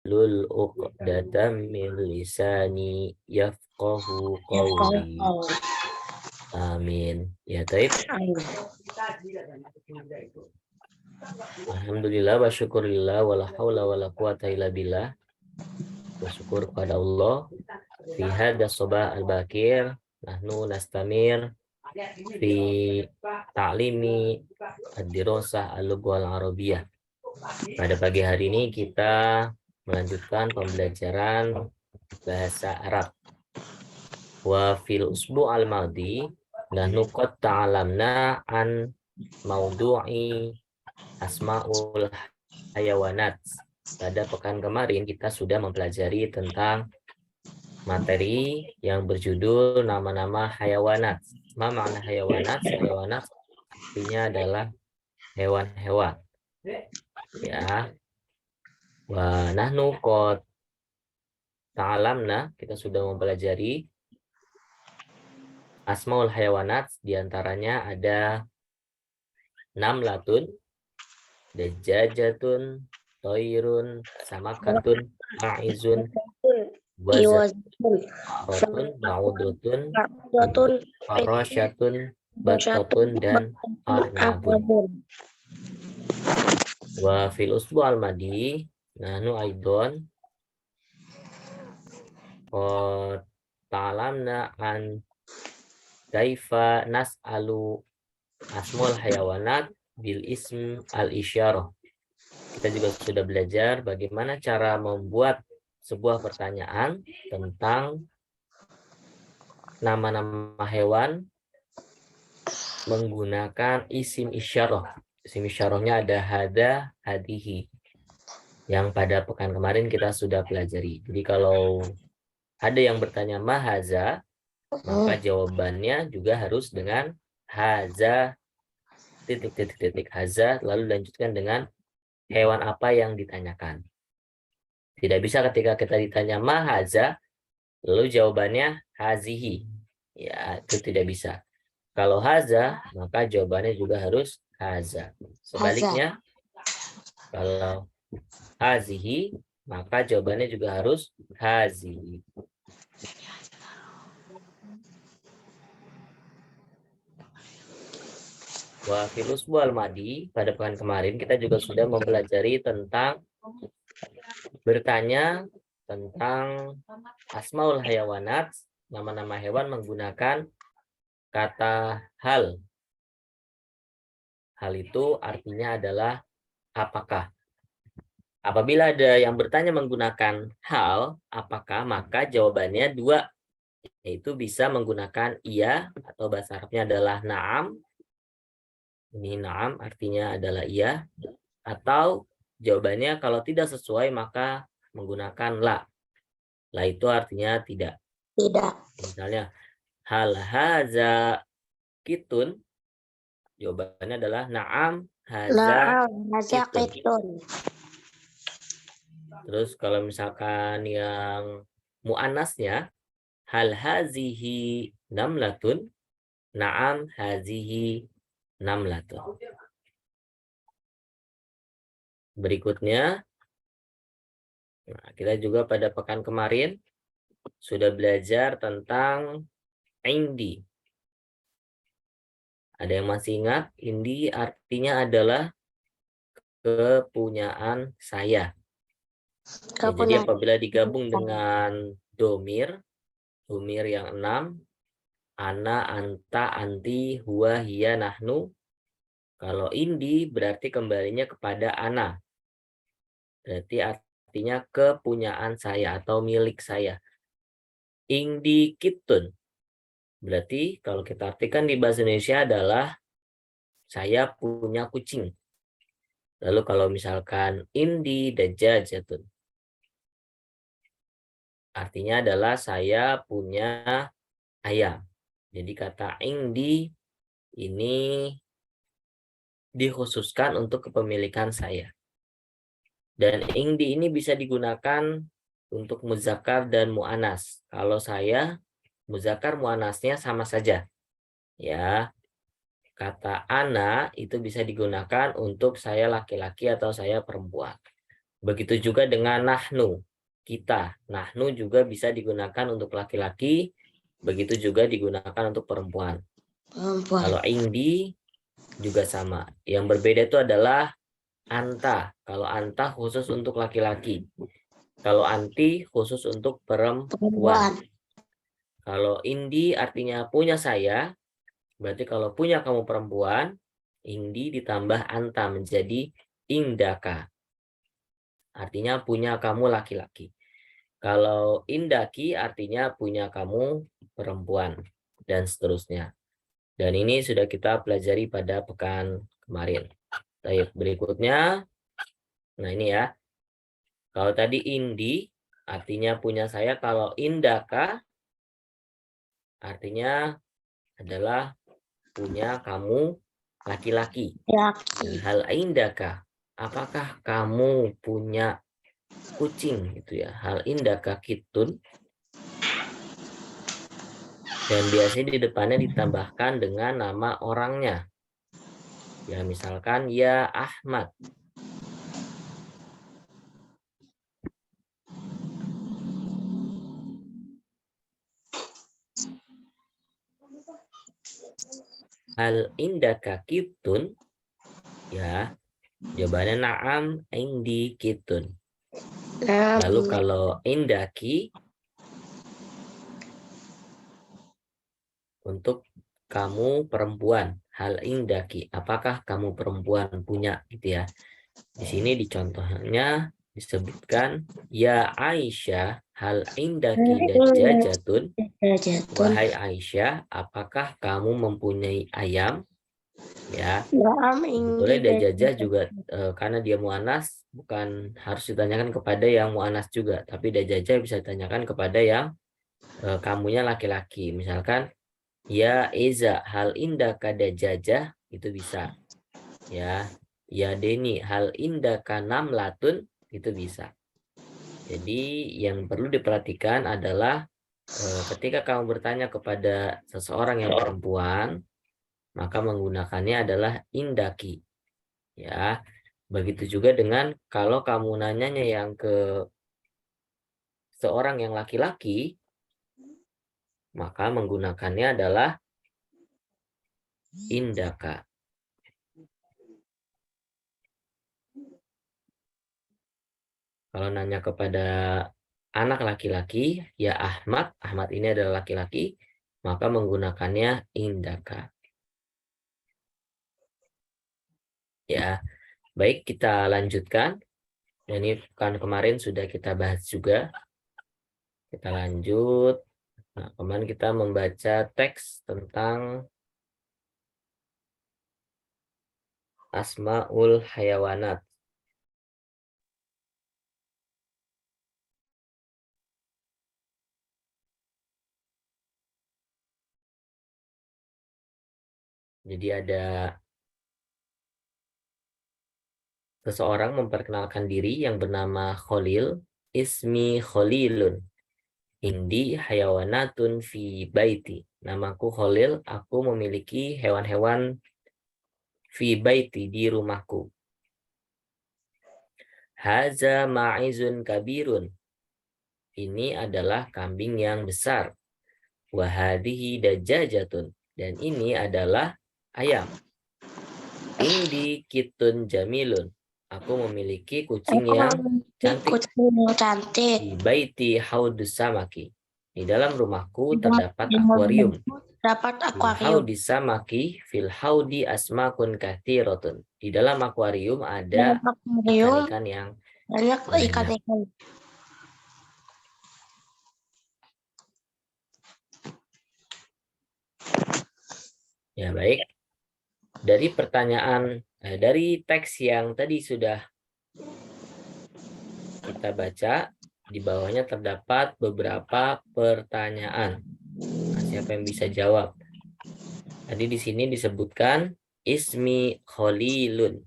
wahlul 'uqdatam min lisani yafqahu qawli. Amin. Ya, taib. Alhamdulillah wa syukurillah wa la haula wa la quwata illa billah. Bersyukur kepada Allah. Fi hadha sabah al-bakir nahnu nastamir fi ta'limi ad-dirasah al-lughah al-arabiyyah. Pada pagi hari ini kita melanjutkan pembelajaran bahasa Arab. Wa fil usbu' al-madi nahnu qad ta'alamna an maudu'i asma'ul hayawanat. Pada pekan kemarin kita sudah mempelajari tentang materi yang berjudul nama-nama hayawanat. Ma makna hayawanat? Hayawanat artinya adalah hewan-hewan. Ya. Wa nahnu qad ta'alamna, kita sudah mempelajari asmaul hayawanat, diantaranya ada namlatun, dajjajatun, toirun, samakatun, ma'izun, wazatun, arotun, ma'udutun, farasyatun, batatun, dan arnabun. Wa fil usbu al-madi nahnu aidon ta'alamna an kaifa nas'alu asmul hayawanat bil ism al-isyarah. Kita juga sudah belajar bagaimana cara membuat sebuah pertanyaan tentang nama-nama hewan menggunakan isim isyarah. Isim isyarahnya ada hada, hadihi, yang pada pekan kemarin kita sudah pelajari. Jadi kalau ada yang bertanya mahaza, maka jawabannya juga harus dengan haza, titik haza, lalu lanjutkan dengan hewan apa yang ditanyakan. Tidak bisa ketika kita ditanya mahaza, lalu jawabannya hazihi. Ya, itu tidak bisa. Kalau haza, maka jawabannya juga harus haza. Sebaliknya, kalau hazihi, maka jawabannya juga harus hazihi. Wa fil usbu al-madi, pada pekan kemarin kita juga sudah mempelajari tentang bertanya tentang asmaul hayawanat, nama-nama hewan menggunakan kata hal. Hal itu artinya adalah apakah. Apabila ada yang bertanya menggunakan hal, apakah, maka jawabannya dua, yaitu bisa menggunakan iya, atau bahasa Arabnya adalah na'am. Ini na'am artinya adalah iya. Atau jawabannya kalau tidak sesuai maka menggunakan la. La itu artinya tidak. Tidak. Misalnya hal haza kitun, jawabannya adalah na'am haza kitun. Terus kalau misalkan yang muannasnya hal hazihi namlatun, na'am hazihi namlatun. Berikutnya, nah, kita juga pada pekan kemarin sudah belajar tentang indi. Ada yang masih ingat? Indi artinya adalah kepunyaan saya. Ya, jadi apabila digabung dengan domir yang 6, ana, anta, anti, huwa, hiya, nahnu. Kalau indi berarti kembalinya kepada ana. Berarti artinya kepunyaan saya atau milik saya. Indi kitun. Berarti kalau kita artikan di bahasa Indonesia adalah saya punya kucing. Lalu kalau misalkan indi dajjajatun, artinya adalah saya punya ayam. Jadi kata indi ini dikhususkan untuk kepemilikan saya. Dan indi ini bisa digunakan untuk muzakkar dan mu'anas. Kalau saya, muzakkar mu'anasnya sama saja. Ya, kata ana itu bisa digunakan untuk saya laki-laki atau saya perempuan. Begitu juga dengan nahnu, kita. Nahnu juga bisa digunakan untuk laki-laki, begitu juga digunakan untuk perempuan. Kalau indi juga sama. Yang berbeda itu adalah anta. Kalau anta khusus untuk laki-laki. Kalau anti khusus untuk perempuan. Kalau indi artinya punya saya, berarti kalau punya kamu perempuan, indi ditambah anta menjadi indaka. Artinya punya kamu laki-laki. Kalau indaki artinya punya kamu perempuan. Dan seterusnya. Dan ini sudah kita pelajari pada pekan kemarin. Baik, berikutnya. Nah ini ya. Kalau tadi indi artinya punya saya. Kalau indaka artinya adalah punya kamu laki-laki. Hal indaka, apakah kamu punya kucing gitu ya? Hal indaka kitun. Dan biasanya di depannya ditambahkan dengan nama orangnya. Ya misalkan ya Ahmad. Hal indaka kitun. Ya, jawabannya na'am indi kitun. Lalu kalau indaki untuk kamu perempuan, hal indaki, apakah kamu perempuan punya gitu ya. Di sini di contohnya disebutkan ya Aisyah, hal indaki dajjajatun. Wahai Aisyah, apakah kamu mempunyai ayam? Ya, boleh dajjajah juga karena dia muannas bukan harus ditanyakan kepada yang muannas juga, tapi dajjajah bisa ditanyakan kepada yang kamunya laki-laki. Misalkan ya Eza, hal indaka dajjajah, itu bisa. Ya, ya Deni, hal indaka namlatun, itu bisa. Jadi yang perlu diperhatikan adalah ketika kamu bertanya kepada seseorang yang perempuan, maka menggunakannya adalah indaki. Ya, begitu juga dengan kalau kamu nanyanya yang ke seorang yang laki-laki, maka menggunakannya adalah indaka. Kalau nanya kepada anak laki-laki, ya Ahmad, Ahmad ini adalah laki-laki, maka menggunakannya indaka. Ya, baik kita lanjutkan. Dan ini kan kemarin sudah kita bahas juga. Kita lanjut. Nah, kemarin kita membaca teks tentang Asmaul Hayawanat. Jadi ada seseorang memperkenalkan diri yang bernama Khalil. Ismi Khalilun. Indi hayawanatun fi baiti. Namaku Khalil, aku memiliki hewan-hewan fi baiti, di rumahku. Haza ma'izun kabirun. Ini adalah kambing yang besar. Wahadihi dajajatun. Dan ini adalah ayam. Indi kitun jamilun. Aku memiliki kucing yang cantik. Di baiti haudus samaki. Di dalam rumahku terdapat akuarium. Haudi samaki fil haudi asmakun kathirotun. Di dalam akuarium ada ikan-ikan yang banyak. Ya baik. Dari pertanyaan, dari teks yang tadi sudah kita baca, di bawahnya terdapat beberapa pertanyaan. Nah, siapa yang bisa jawab? Tadi di sini disebutkan ismi Khalilun.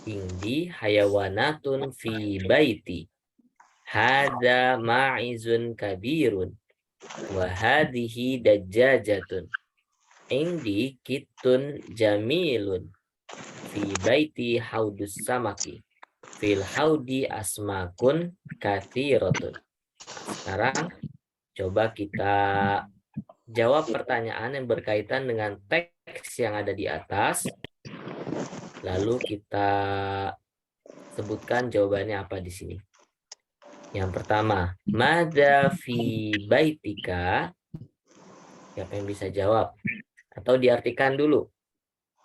Indi hayawanatun fi baiti. Hada ma'izun kabirun. Wahadihi dajjajatun. Indi kitun jamilun. Fi baiti haudus samaki. Fil haudi asmakun katsiratun. Sekarang coba kita jawab pertanyaan yang berkaitan dengan teks yang ada di atas. Lalu kita sebutkan jawabannya apa di sini. Yang pertama, madza fi baitika? Siapa yang bisa jawab? Atau diartikan dulu.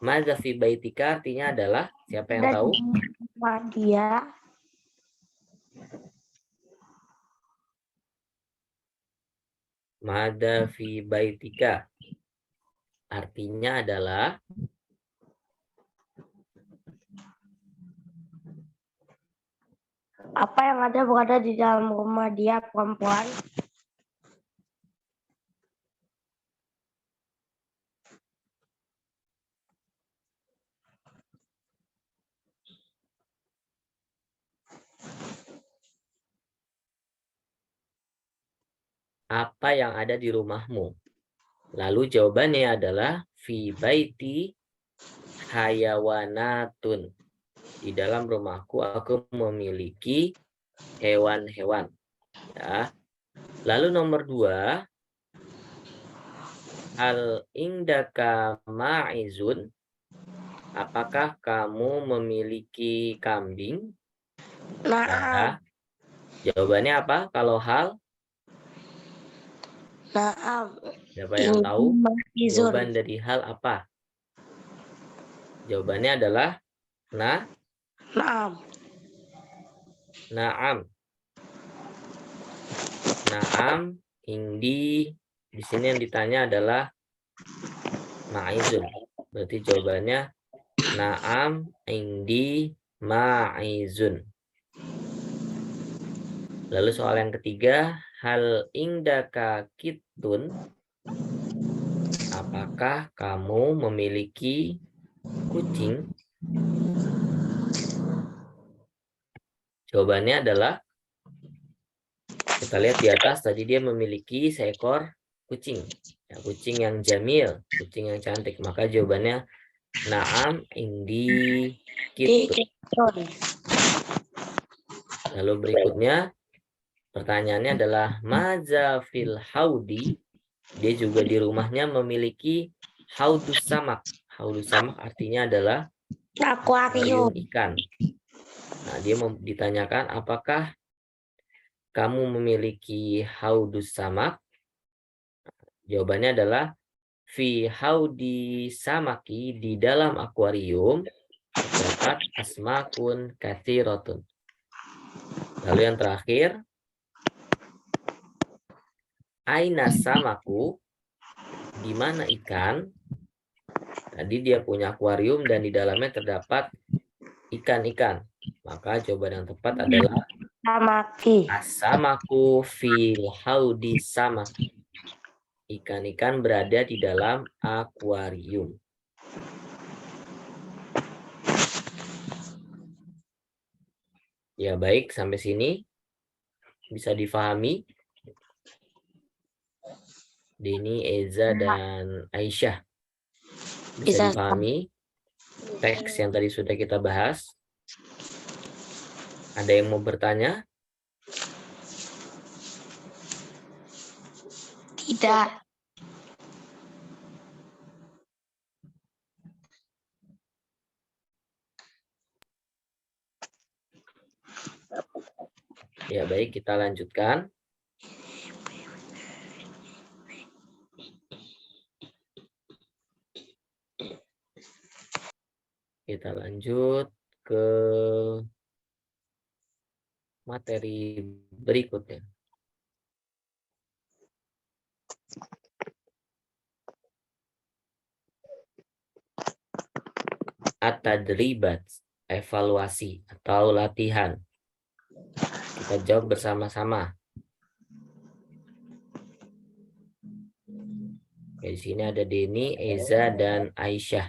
Madza fi baitika artinya adalah, siapa yang tahu? Dia. Madza fi baitika artinya adalah Apa yang berada di dalam rumah dia, perempuan? apa yang ada di rumahmu. Lalu jawabannya adalah fi baiti hayawanatun. Di dalam rumahku aku memiliki hewan-hewan. Ya. Lalu nomor 2, hal indaka ma'izun? Apakah kamu memiliki kambing? Nah, Ya. Jawabannya apa? Kalau hal, siapa yang tahu? Jawaban dari hal apa? Jawabannya adalah Naam. Naam. Naam, indi. Di sini yang ditanya adalah ma'izun. Berarti jawabannya naam, indi, ma'izun. Lalu soal yang ketiga, hal indaka kitun? Apakah kamu memiliki kucing? Jawabannya adalah, kita lihat di atas, tadi dia memiliki seekor kucing. Ya, kucing yang jamil, kucing yang cantik. Maka jawabannya naam, indi, kitun. Lalu berikutnya, pertanyaannya adalah maza fil haudi? Dia juga di rumahnya memiliki haudus samak. Haudus samak artinya adalah akuarium ikan. Nah, dia ditanyakan apakah kamu memiliki haudus samak? Jawabannya adalah fi haudi samaki, di dalam akuarium terdapat asmakun katsiratun. Lalu yang terakhir, aina samaku? Di mana ikan? Tadi dia punya akuarium dan di dalamnya terdapat ikan-ikan. Maka jawaban yang tepat adalah Samaki. asamaku fil haudi samaki. Ikan-ikan berada di dalam akuarium. Ya baik, sampai sini bisa difahami. Deni, Eza, dan Aisyah. Bisa dipahami teks yang tadi sudah kita bahas? Ada yang mau bertanya? Tidak. Ya baik, kita lanjutkan. Kita lanjut ke materi berikutnya. At-tadribat, evaluasi atau latihan. Kita jawab bersama-sama. Di sini ada Deni, Eza, dan Aisyah.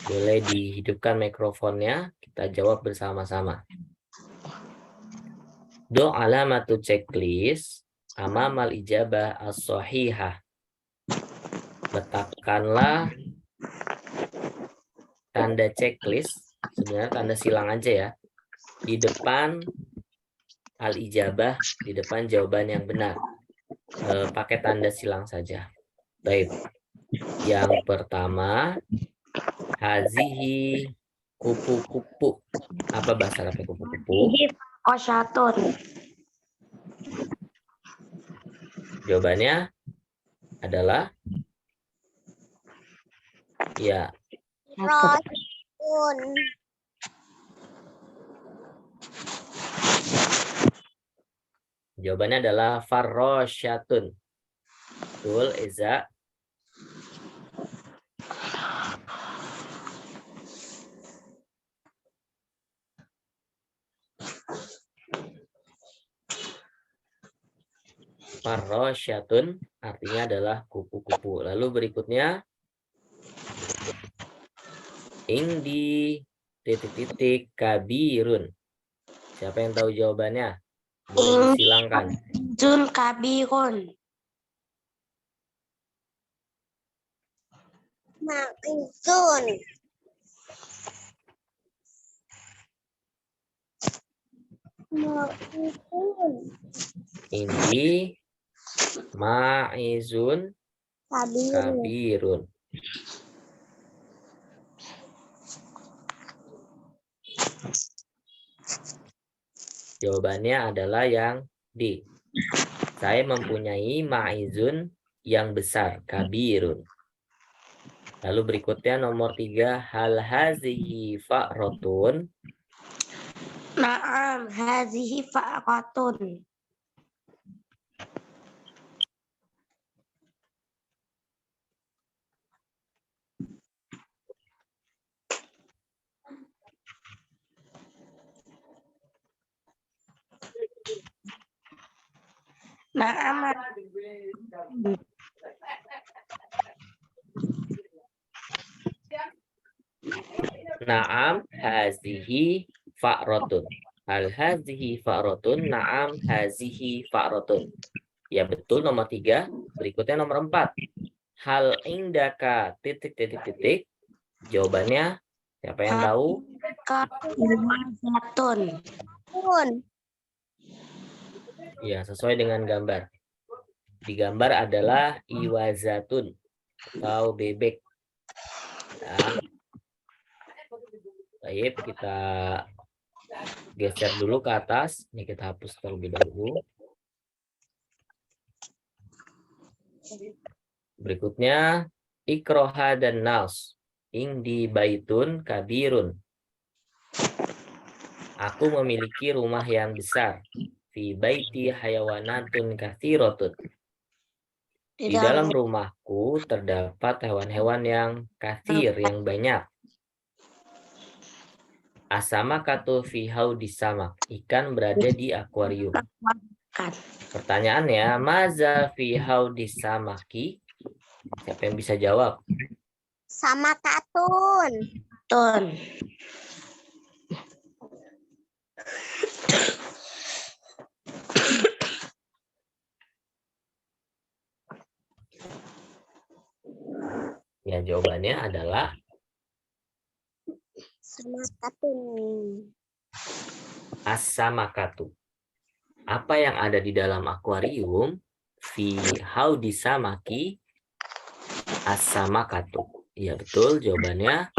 Boleh dihidupkan mikrofonnya, kita jawab bersama-sama. Do alamatu checklist amamal ijabah as-sahihah. Letakkanlah tanda checklist sebenarnya tanda silang aja ya. Di depan al-ijabah, di depan jawaban yang benar. Pakai tanda silang saja. Baik. Yang pertama, hazihi kupu-kupu. Apa bahasa Arabnya kupu-kupu? Kosyatun. Jawabannya adalah ya. Rosyun. Jawabannya adalah farrosyatun. Betul, Eza. Farrosyatun artinya adalah kupu-kupu. Lalu berikutnya, indi titik-titik kabirun. Siapa yang tahu jawabannya? Boleh disilangkan. Jun kabirun. Ma'izun. Ma'izun. Indi ma'izun Kabirun. kabirun. Jawabannya adalah yang D. Saya mempunyai ma'izun yang besar, kabirun. Lalu berikutnya nomor 3, hal hazihi fa'rotun. Naam, hazihi fa'ratun. Naam. Naam hazihi fa'rotun. Hal hazihi fa'rotun. Naam hazihi fa'rotun. Ya betul nomor 3. Berikutnya nomor 4. Hal indaka titik-titik-titik. Jawabannya siapa yang tahu? Iwazatun. Pun. Ya, sesuai dengan gambar. Di gambar adalah iwazatun atau bebek. Ya. Baik, kita geser dulu ke atas. Ini kita hapus terlebih dahulu. Berikutnya, ikroha dan naus. Indi baitun kabirun. Aku memiliki rumah yang besar. Fi baiti hayawanatun kathirotun. Di dalam rumahku terdapat hewan-hewan yang kathir, yang banyak. Asamakatu fi haudisamak. Ikan berada di akuarium. Pertanyaannya, maza fi haudisamaki? Siapa yang bisa jawab? Sama katun. Tun. Ya, jawabannya adalah Sama katun. asamakatu. Apa yang ada di dalam akuarium? Fi haudisamaki asamakatu. Ya, betul jawabannya.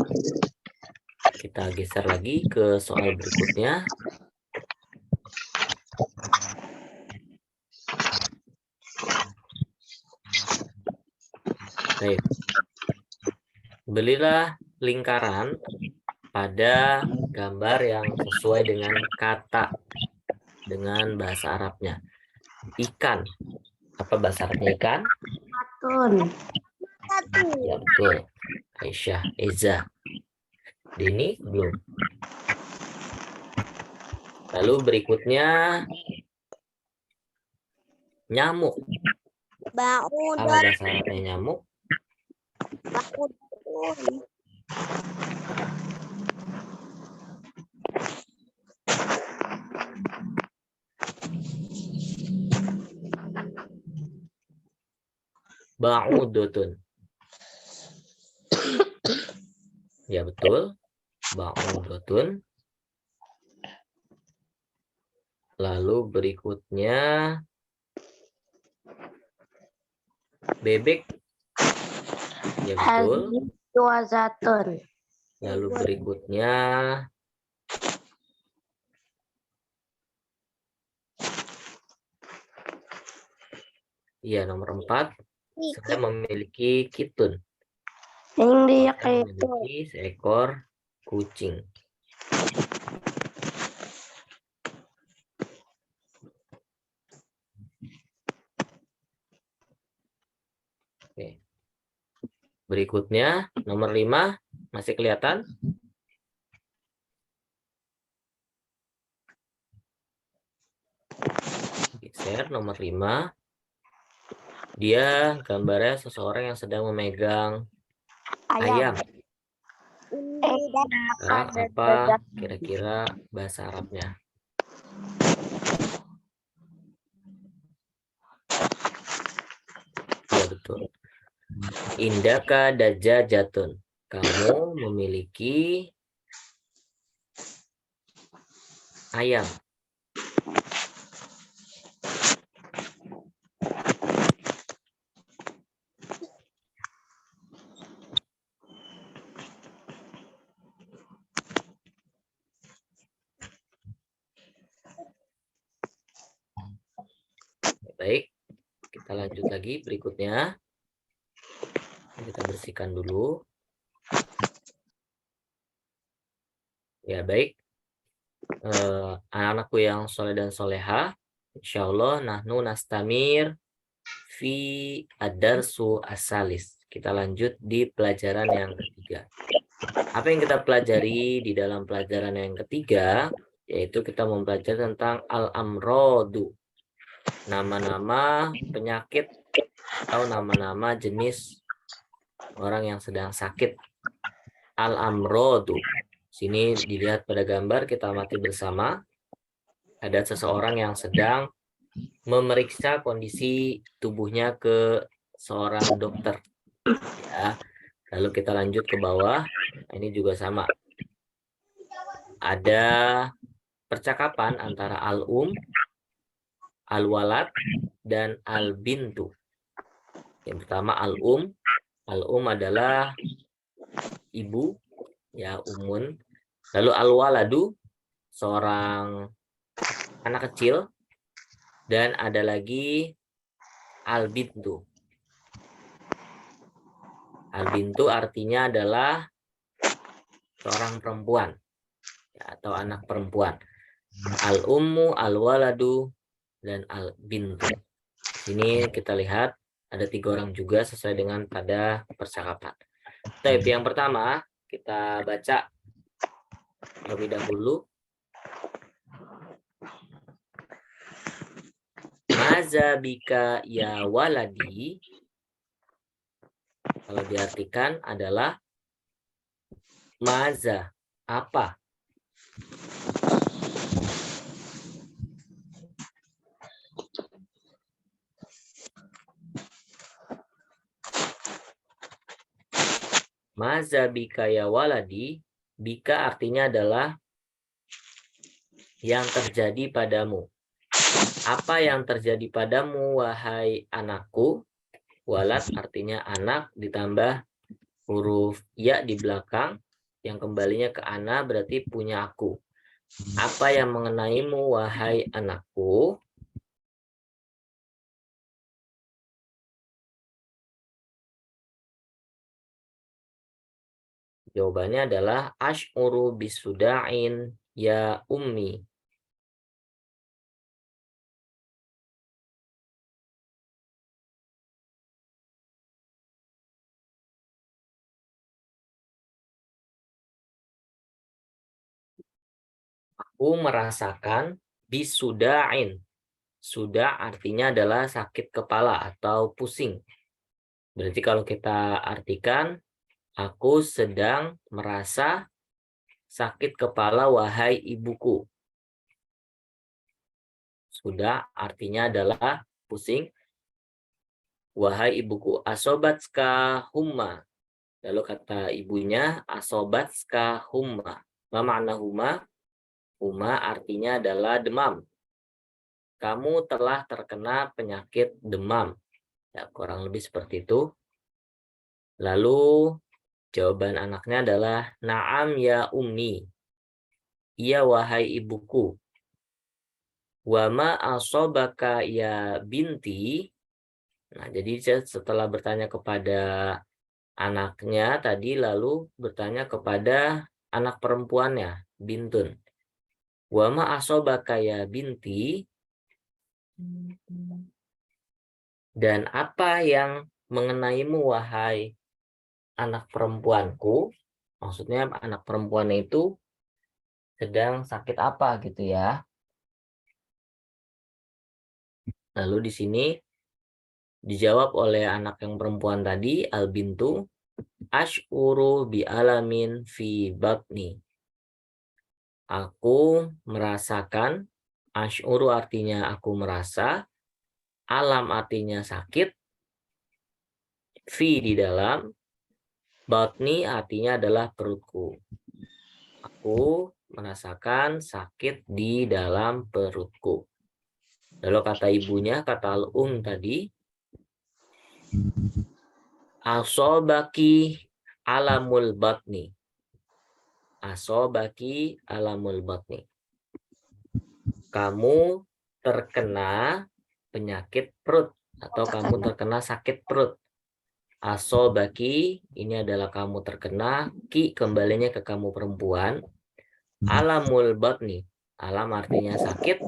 Kita geser lagi ke soal berikutnya. Baik. Belilah lingkaran pada gambar yang sesuai dengan kata, dengan bahasa Arabnya. Ikan. Apa bahasa Arabnya ikan? Tun. Katun. Ya, betul. Aisyah, Eza. Dini, belum. Lalu berikutnya, nyamuk. Apa Ba'udun. bahasa Arabnya nyamuk? Ba'udun. Ba'udutun. Ya, betul. ba'udotun. Lalu berikutnya bebek. Ya betul. Hazihi juwazatun. Lalu berikutnya ya nomor 4. Saya memiliki kitun. Indi Saya itu. memiliki seekor kucing. Oke. Berikutnya nomor 5 masih kelihatan? Geser nomor 5. Dia gambarnya seseorang yang sedang memegang ayam. Sekarang apa kira-kira bahasa Arabnya? Ya betul. Indaka dajajatun. Kamu memiliki ayam. Baik, kita lanjut lagi berikutnya. Kita bersihkan dulu. Ya baik, anak-anakku yang soleh dan soleha, insya Allah nahnu nastamir fi ad-darsu asalis. Kita lanjut di pelajaran yang ketiga. Apa yang kita pelajari di dalam pelajaran yang ketiga, yaitu kita mempelajari tentang al-amrodu. Nama-nama penyakit atau nama-nama jenis orang yang sedang sakit. Al-amrodu. Sini dilihat pada gambar, kita amati bersama. Ada seseorang yang sedang memeriksa kondisi tubuhnya ke seorang dokter. Ya. Lalu kita lanjut ke bawah. Ini juga sama. Ada percakapan antara al-um, al-walad, dan al-bintu. Yang pertama al-um. Al-um adalah ibu, ya umun. Lalu al-waladu, seorang anak kecil. Dan ada lagi al-bintu. Al-bintu artinya adalah seorang perempuan, ya, atau anak perempuan. Al-ummu, al-waladu, dan al-bintu. Sini kita lihat ada 3 orang juga sesuai dengan pada percakapan. Tapi yang pertama kita baca terlebih dahulu. Maza bika ya waladi. Kalau diartikan adalah maza, apa? Maza bika ya waladi. Bika artinya adalah yang terjadi padamu. Apa yang terjadi padamu, wahai anakku? Walad artinya anak ditambah huruf ya di belakang yang kembalinya ke ana berarti punya aku. Apa yang mengenaimu, wahai anakku? Jawabannya adalah ash'uru bisuda'in ya ummi. Aku merasakan bisuda'in. Suda artinya adalah sakit kepala atau pusing. Berarti kalau kita artikan, aku sedang merasa sakit kepala, wahai ibuku. Sudah artinya adalah pusing. Wahai ibuku, asobatska humma. Lalu kata ibunya, asobatska humma. Ma makna humma? Humma artinya adalah demam. Kamu telah terkena penyakit demam. Ya, kurang lebih seperti itu. Lalu jawaban anaknya adalah na'am ya ummi. Iya wahai ibuku. Wa ma asobaka ya binti. Nah, jadi setelah bertanya kepada anaknya tadi lalu bertanya kepada anak perempuannya, bintun. Wa ma asobaka ya binti. Dan apa yang mengenaimu wahai anak perempuanku? Maksudnya anak perempuannya itu sedang sakit apa gitu ya. Lalu di sini dijawab oleh anak yang perempuan tadi, al-bintu, ash'uru bi alamin fi batni. Aku merasakan, ash'uru artinya aku merasa, alam artinya sakit, fi di dalam, batni artinya adalah perutku. Aku merasakan sakit di dalam perutku. Lalu kata ibunya, kata al-um tadi, asobaki alamul batni. Asobaki alamul batni. Kamu terkena penyakit perut atau kamu terkena sakit perut. Asobaki ini adalah kamu terkena, ki kembalinya ke kamu perempuan. Alamul batni. Alam artinya sakit.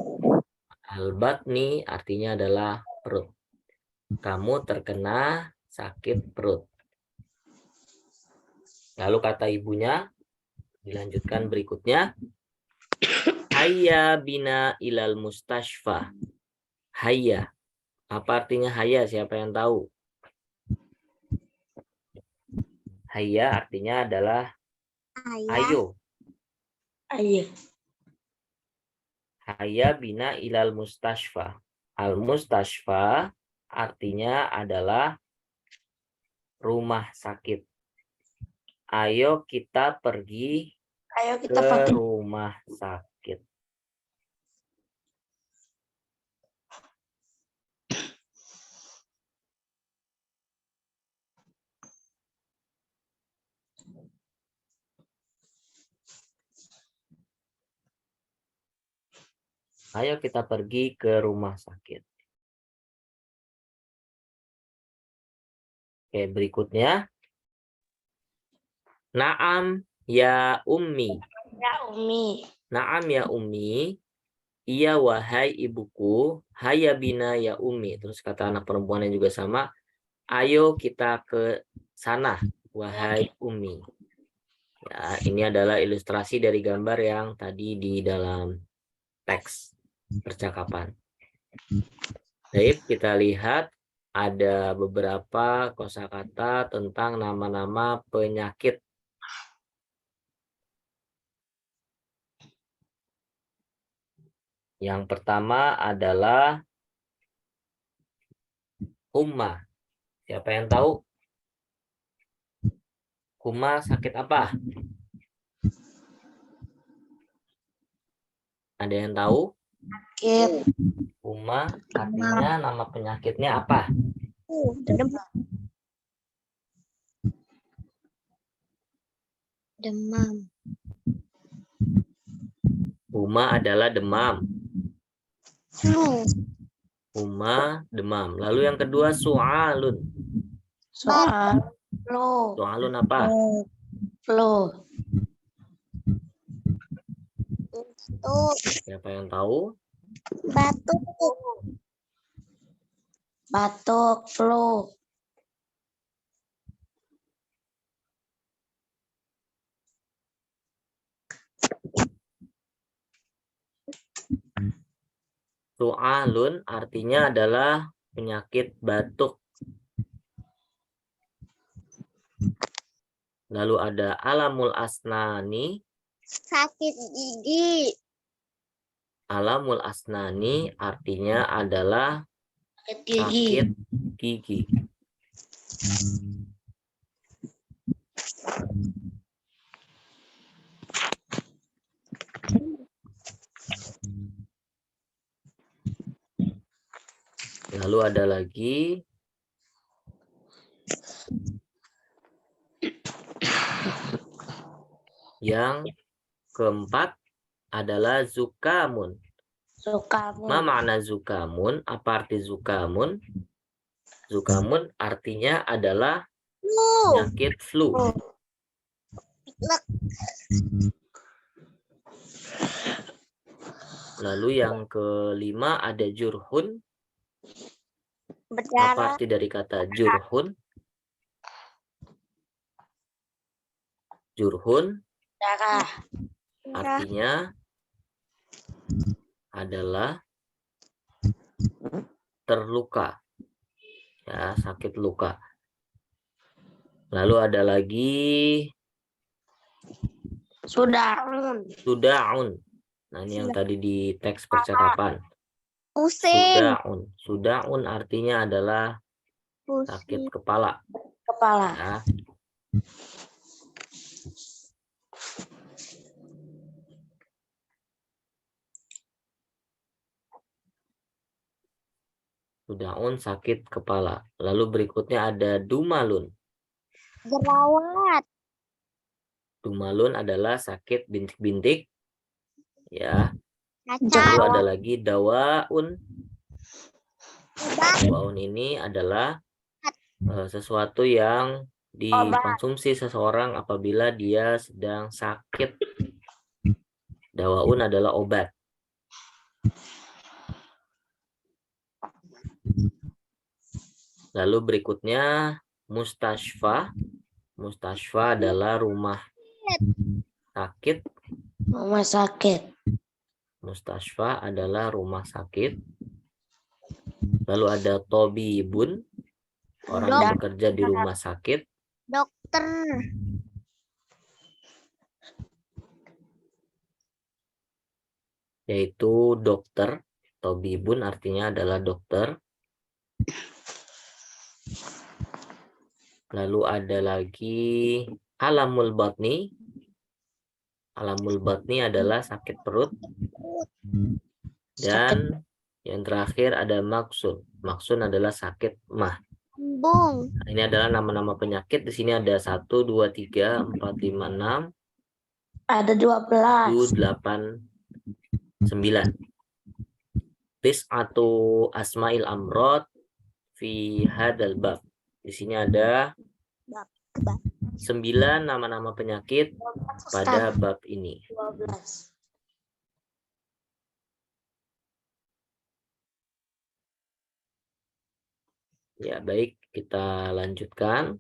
Al-batni artinya adalah perut. Kamu terkena sakit perut. Lalu kata ibunya, dilanjutkan berikutnya. Hayya bina ilal mustashfa. Hayya. Apa artinya hayya? Siapa yang tahu? Hayya artinya adalah Ayah. ayo. Ayo. Hayya bina ilal mustashfa. Al mustashfa artinya adalah rumah sakit. Ayo kita pergi Ayo ke kita pergi. rumah sakit. Ayo kita pergi ke rumah sakit. Oke, berikutnya. Naam ya ummi. Ya Umi. Naam ya ummi. Iya wahai ibuku. Hayya bina ya ummi. Terus kata anak perempuannya juga sama. Ayo kita ke sana, wahai ummi. Ya, ini adalah ilustrasi dari gambar yang tadi di dalam teks percakapan. Baik, kita lihat ada beberapa kosakata tentang nama-nama penyakit. Yang pertama adalah humma. Siapa yang tahu? Humma sakit apa? Ada yang tahu? Sakit. Humma artinya nama penyakitnya apa? Demam. Humma adalah demam. Flu. Humma demam. Lalu yang kedua su'alun. Soal flu. Su'alun apa? Flu. Batuk. Siapa yang tahu? Batuk. Batuk. Flu. Su'alun artinya adalah penyakit batuk. Lalu ada alamul asnani. Sakit gigi. Alamul asnani artinya adalah Sakit gigi. sakit gigi. Lalu ada lagi yang keempat adalah zukamun. Ma Sukamun. makna zukamun? Apa arti zukamun? Zukamun artinya adalah Flu. penyakit flu. Pilek. Lalu yang kelima ada jurhun. Apa Berdarah. arti dari kata jurhun? Jurhun Darah. artinya adalah terluka. Ya, sakit luka. Lalu ada lagi Sudaun. sudaun. Nah, ini yang tadi di teks percakapan. Pusing. Sudaun. Sudaun artinya adalah sakit Pusing. kepala. Kepala. Ya. Sudaun sakit kepala. Lalu berikutnya ada dumalun. Jerawat. Dumalun adalah sakit bintik-bintik. Ya. Lalu Cacar. ada lagi dawaun. Obat. Dawaun ini adalah sesuatu yang dikonsumsi seseorang apabila dia sedang sakit. Dawaun adalah obat. Lalu berikutnya mustashfa. Mustashfa adalah rumah sakit. Rumah sakit. Mustashfa adalah rumah sakit. Lalu ada tobibun. Orang yang bekerja di rumah sakit. Dokter. Yaitu dokter. Tobibun artinya adalah dokter. Lalu ada lagi alamul batni. Alamul batni adalah sakit perut. Dan yang terakhir ada maksun. Maksun adalah sakit mah. Lambung. Nah, ini adalah nama-nama penyakit. Di sini ada 1, 2, 3, 4, 5, 6. Ada 12. 7, 8, 9. Tis'atu asma'il amrod fi hadal bab. Di sini ada 9 nama-nama penyakit pada bab ini. 12. Ya, baik, kita lanjutkan.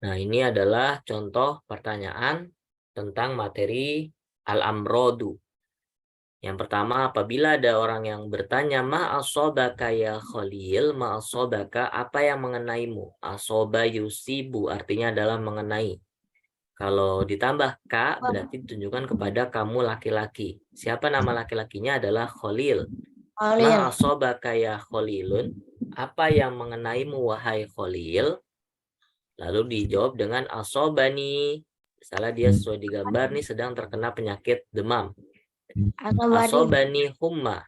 Nah, ini adalah contoh pertanyaan tentang materi al-amrodu. Yang pertama, apabila ada orang yang bertanya, ma asobaka ya Khalil, ma asobaka, apa yang mengenaimu? Asoba yusibu, artinya adalah mengenai. Kalau ditambah ka, berarti ditunjukkan kepada kamu laki-laki. Siapa nama laki-lakinya adalah Khalil. Ma asobaka ya Khalilun, apa yang mengenaimu wahai Khalil? Lalu dijawab dengan asobani. Misalnya dia sesuai digambar nih sedang terkena penyakit demam. Asobani humma.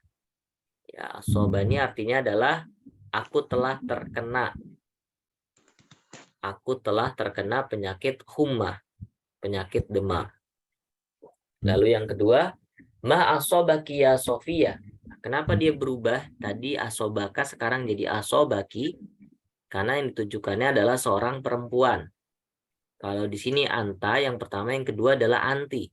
Ya, asobani artinya adalah aku telah terkena. Aku telah terkena penyakit humma, penyakit demam. Lalu yang kedua, ma asobaki ya Sofia. Kenapa dia berubah? Tadi asobaka sekarang jadi asobaki. Karena yang ditujukannya adalah seorang perempuan. Kalau di sini anta, yang pertama, yang kedua adalah anti.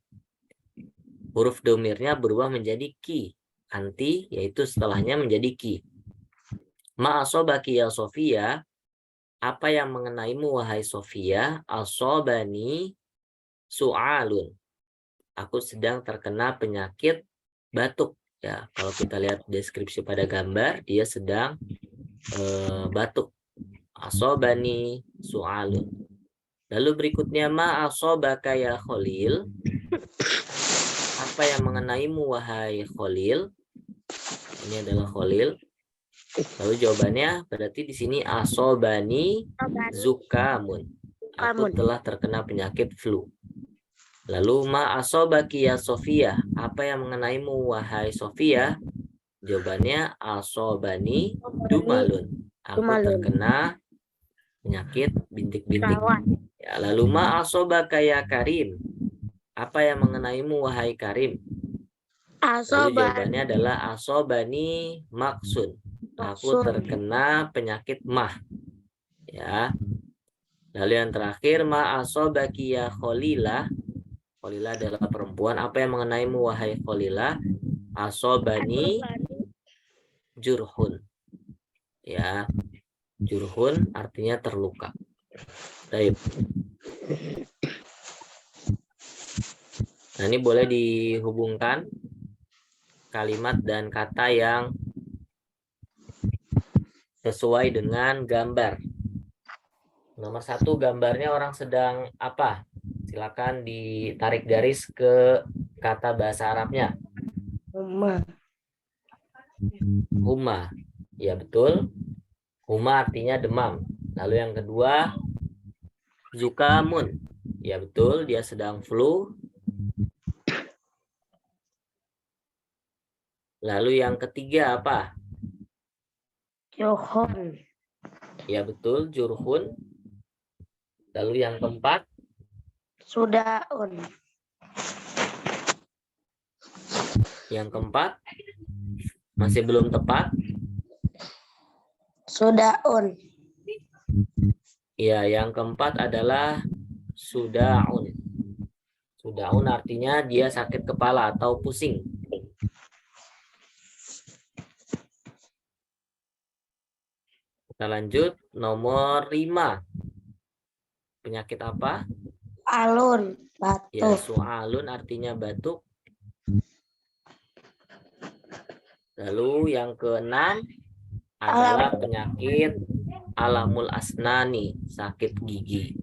Huruf domirnya berubah menjadi ki. Anti, yaitu setelahnya menjadi ki. Ma asobaki ya Sofia. Apa yang mengenaimu wahai Sofia? Asobani su'alun. Aku sedang terkena penyakit batuk. Ya, kalau kita lihat deskripsi pada gambar, dia sedang batuk. Asobani su'alun. Lalu berikutnya ma asobaka ya Khalil. Apa yang mengenaimu wahai Khalil? Ini adalah Khalil. Lalu jawabannya berarti di sini asobani zukamun. Aku telah terkena penyakit flu. Lalu ma asobaki ya Sofia. Apa yang mengenaimu wahai Sofia? Jawabannya asobani dumalun. Aku terkena penyakit bintik-bintik. Ya, lalu ma asobaka ya Karim. Apa yang mengenaimu wahai Karim? Lalu jawabannya adalah asobani maksun. Aku terkena penyakit mah. Ya. Lalu yang terakhir ma asobaki ya Kholila. Kholila adalah perempuan. Apa yang mengenaimu wahai Kholila? Asobani jurhun. Ya. Jurhun artinya terluka. Baik. Nah, ini boleh dihubungkan kalimat dan kata yang sesuai dengan gambar. Nomor 1, gambarnya orang sedang apa? Silakan ditarik garis ke kata bahasa Arabnya. Huma. Ya betul. Huma artinya demam. Lalu yang kedua, zukamun. Ya betul, dia sedang flu. Lalu yang ketiga apa? Johon. Ya betul, jurhun. Lalu yang keempat, Sudaun. yang keempat masih belum tepat. Sudaun. Ya, yang keempat adalah sudaun. Sudaun artinya dia sakit kepala atau pusing. Kita lanjut, nomor 5. Penyakit apa? Alun. Ya, Batuk. su'alun artinya batuk. Lalu yang keenam adalah penyakit alamul asnani, sakit gigi.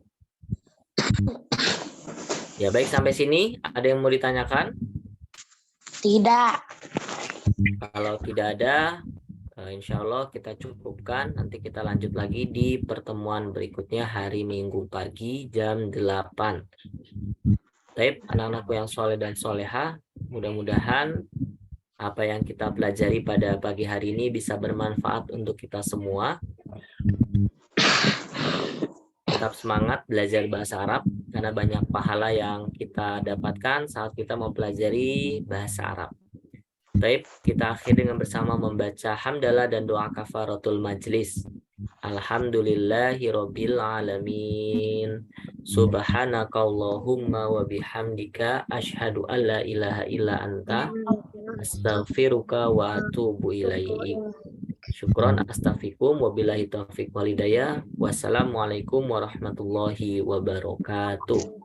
Ya, baik, sampai sini ada yang mau ditanyakan? Tidak. Kalau tidak ada, insya Allah kita cukupkan. Nanti kita lanjut lagi di pertemuan berikutnya hari Minggu pagi jam 8. Baik, anak-anakku yang soleh dan soleha, mudah-mudahan apa yang kita pelajari pada pagi hari ini bisa bermanfaat untuk kita semua. Tetap semangat belajar bahasa Arab, karena banyak pahala yang kita dapatkan saat kita mempelajari bahasa Arab. Baik, kita akhiri dengan bersama membaca hamdalah dan doa kafaratul majlis. Alhamdulillahirabbil alamin. Subhanakallahumma wa bihamdika asyhadu an la ilaha illa anta astaghfiruka wa atubu ilaik. Syukron, astaghfirukum, wabillahi taufiq wal hidayah. Wassalamualaikum warahmatullahi wabarakatuh.